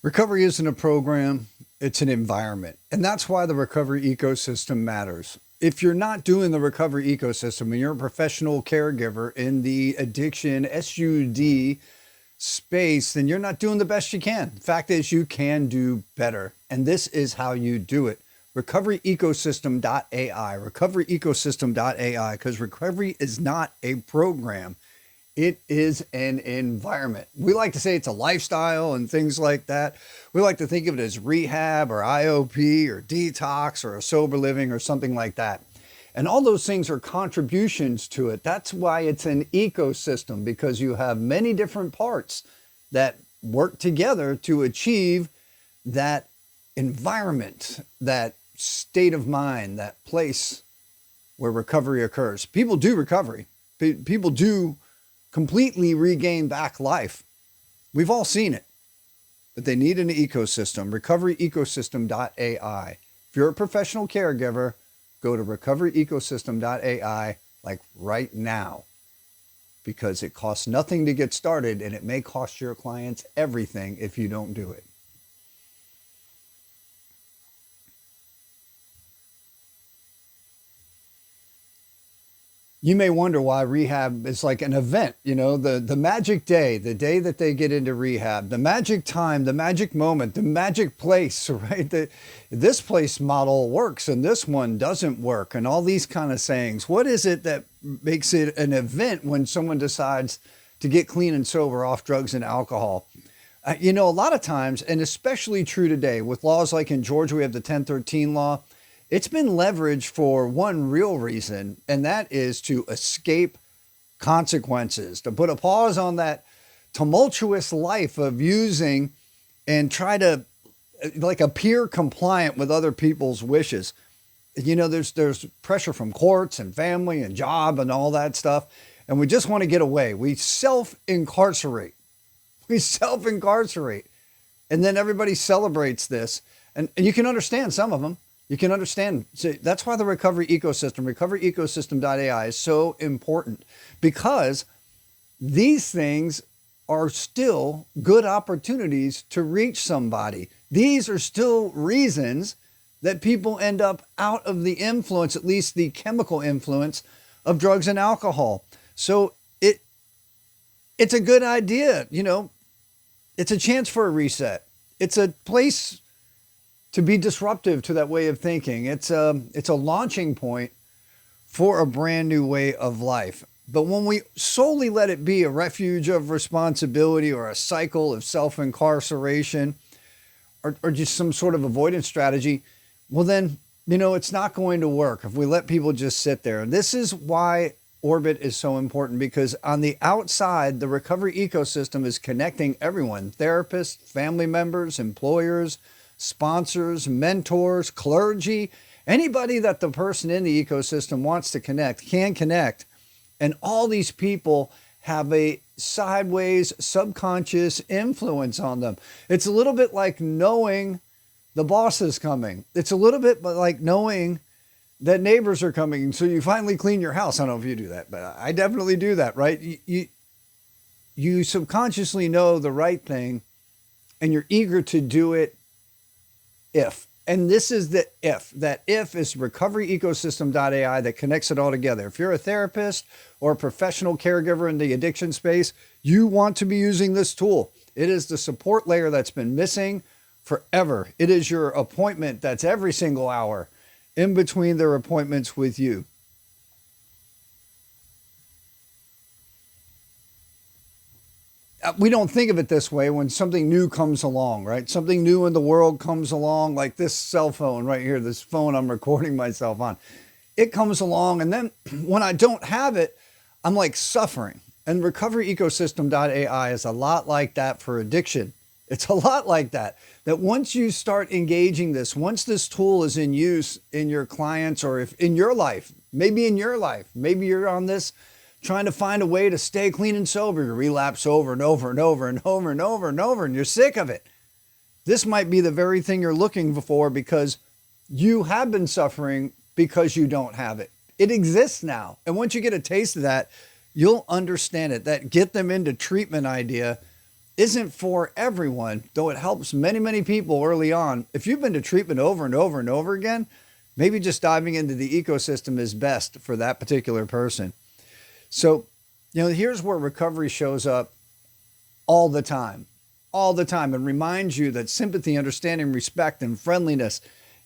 Recovery isn't a program, it's an environment. And that's why the recovery ecosystem matters. If you're not doing the recovery ecosystem and you're a professional caregiver in the addiction SUD space, then you're not doing the best you can. The fact is, you can do better. And this is how you do it. Recoveryecosystem.ai, recoveryecosystem.ai, because recovery is not a program. It is an environment. We like to say it's a lifestyle and things like that. We like to think of it as rehab or IOP or detox or a sober living or something like that. And all those things are contributions to it. That's why it's an ecosystem, because you have many different parts that work together to achieve that environment, that state of mind, that place where recovery occurs. People do recovery. People do completely regain back life. We've all seen it, but they need an ecosystem. Recoveryecosystem.ai. If you're a professional caregiver, go to recoveryecosystem.ai like right now, because it costs nothing to get started and it may cost your clients everything if you don't do it. You may wonder why rehab is like an event, the magic day, the day that they get into rehab, the magic time, the magic moment, the magic place, right? This place model works and this one doesn't work, and all these kind of sayings. What is it that makes it an event when someone decides to get clean and sober off drugs and alcohol? A lot of times, and especially true today with laws like in Georgia, we have the 1013 law. It's been leveraged for one real reason, and that is to escape consequences, to put a pause on that tumultuous life of using and try to like appear compliant with other people's wishes. There's pressure from courts and family and job and all that stuff, and we just want to get away. We self-incarcerate. We self-incarcerate. And then everybody celebrates this. And you can understand some of them. You can understand. So that's why the recovery ecosystem, recoveryecosystem.ai, is so important, because these things are still good opportunities to reach somebody. These are still reasons that people end up out of the influence, at least the chemical influence of drugs and alcohol. So it's a good idea. It's a chance for a reset. It's a place to be disruptive to that way of thinking. It's a launching point for a brand new way of life. But when we solely let it be a refuge of responsibility or a cycle of self-incarceration or just some sort of avoidance strategy, well then, it's not going to work if we let people just sit there. And this is why Orbit is so important, because on the outside, the recovery ecosystem is connecting everyone: therapists, family members, employers, sponsors, mentors, clergy, anybody that the person in the ecosystem wants to connect can connect. And all these people have a sideways subconscious influence on them. It's a little bit like knowing the boss is coming. It's a little bit like knowing that neighbors are coming. So you finally clean your house. I don't know if you do that, but I definitely do that, right? You subconsciously know the right thing and you're eager to do it if. And this is the if. That if is recoveryecosystem.ai that connects it all together. If you're a therapist or a professional caregiver in the addiction space, you want to be using this tool. It is the support layer that's been missing forever. It is your appointment that's every single hour in between their appointments with you. We don't think of it this way when something new comes along, right? Something new in the world comes along, like this cell phone right here, this phone I'm recording myself on. It comes along, and then when I don't have it, I'm like suffering. And recoveryecosystem.ai is a lot like that for addiction. It's a lot like that. That once you start engaging this, once this tool is in use in your clients or if in your life, maybe you're on this trying to find a way to stay clean and sober. You relapse over and over and over and over and over and over, and you're sick of it. This might be the very thing you're looking for, because you have been suffering because you don't have it. It exists now. And once you get a taste of that, you'll understand it. That get them into treatment idea isn't for everyone, though it helps many, many people early on. If you've been to treatment over and over and over again, maybe just diving into the ecosystem is best for that particular person. So, here's where recovery shows up all the time, all the time, and reminds you that sympathy, understanding, respect, and friendliness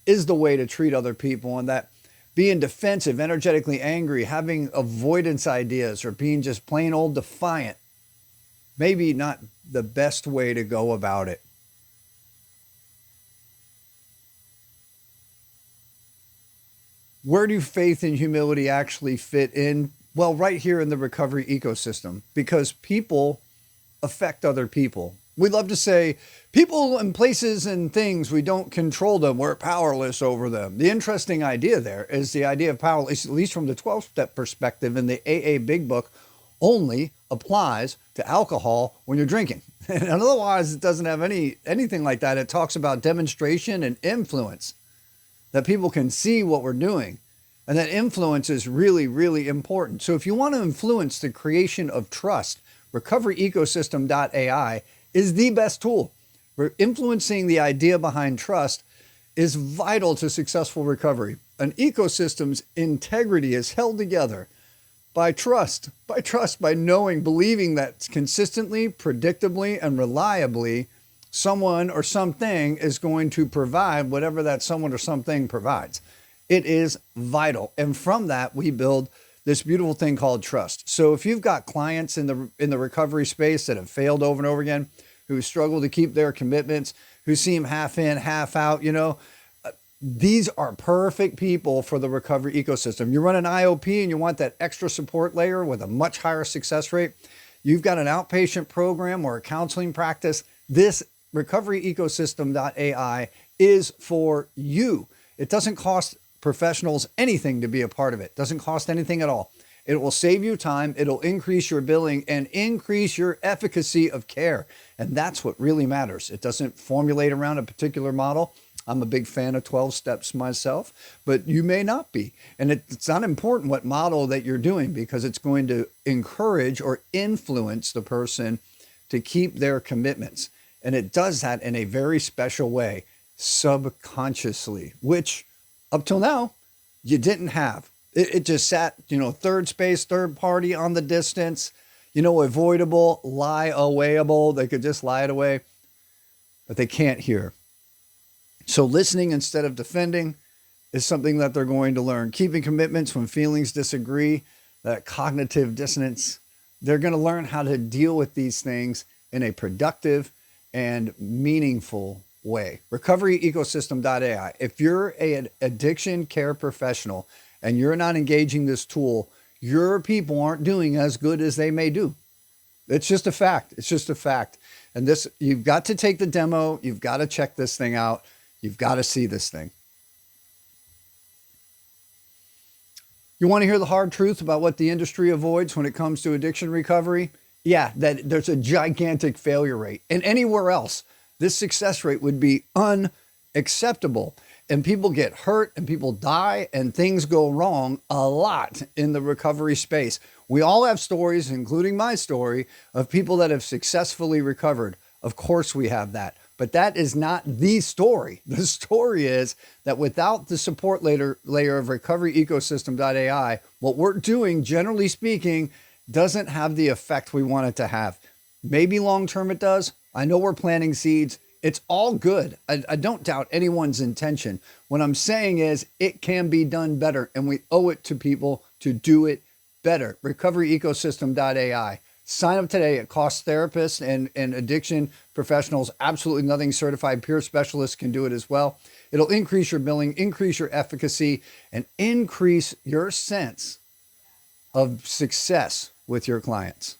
is the way to treat other people, and that being defensive, energetically angry, having avoidance ideas, or being just plain old defiant, maybe not the best way to go about it. Where do faith and humility actually fit in? Well, right here in the recovery ecosystem, because people affect other people. We love to say people and places and things, we don't control them, we're powerless over them. The interesting idea there is the idea of powerless, at least from the 12-step perspective in the AA Big Book, only applies to alcohol when you're drinking. And otherwise, it doesn't have anything like that. It talks about demonstration and influence, that people can see what we're doing. And that influence is really, really important. So if you want to influence the creation of trust, Recoveryecosystem.ai is the best tool. Influencing the idea behind trust is vital to successful recovery. An ecosystem's integrity is held together by trust, by knowing, believing that consistently, predictably, and reliably, someone or something is going to provide whatever that someone or something provides. It is vital. And from that, we build this beautiful thing called trust. So if you've got clients in the recovery space that have failed over and over again, who struggle to keep their commitments, who seem half in, half out, these are perfect people for the recovery ecosystem. You run an IOP and you want that extra support layer with a much higher success rate. You've got an outpatient program or a counseling practice. This Recoveryecosystem.ai is for you. It doesn't cost professionals anything to be a part of it. It doesn't cost anything at all. It will save you time. It'll increase your billing and increase your efficacy of care. And that's what really matters. It doesn't formulate around a particular model. I'm a big fan of 12 steps myself, but you may not be. And it's not important what model that you're doing, because it's going to encourage or influence the person to keep their commitments. And it does that in a very special way, subconsciously, which up till now, you didn't have. It just sat, third space, third party on the distance, avoidable, lie awayable. They could just lie it away, but they can't hear. So listening instead of defending is something that they're going to learn. Keeping commitments when feelings disagree, that cognitive dissonance, they're going to learn how to deal with these things in a productive and meaningful way. Recoveryecosystem.ai. If you're an addiction care professional and you're not engaging this tool, your people aren't doing as good as they may do. It's just a fact. It's just a fact. And this, you've got to take the demo. You've got to check this thing out. You've got to see this thing. You want to hear the hard truth about what the industry avoids when it comes to addiction recovery? Yeah, that there's a gigantic failure rate. And anywhere else, this success rate would be unacceptable. And people get hurt and people die and things go wrong a lot in the recovery space. We all have stories, including my story, of people that have successfully recovered. Of course we have that. But that is not the story. The story is that without the support layer of Recoveryecosystem.ai, what we're doing, generally speaking, doesn't have the effect we want it to have. Maybe long-term it does. I know we're planting seeds. It's all good. I don't doubt anyone's intention. What I'm saying is it can be done better, and we owe it to people to do it better. Recoveryecosystem.ai. Sign up today. It costs therapists and addiction professionals absolutely nothing. Certified peer specialists can do it as well. It'll increase your billing, increase your efficacy, and increase your sense of success with your clients.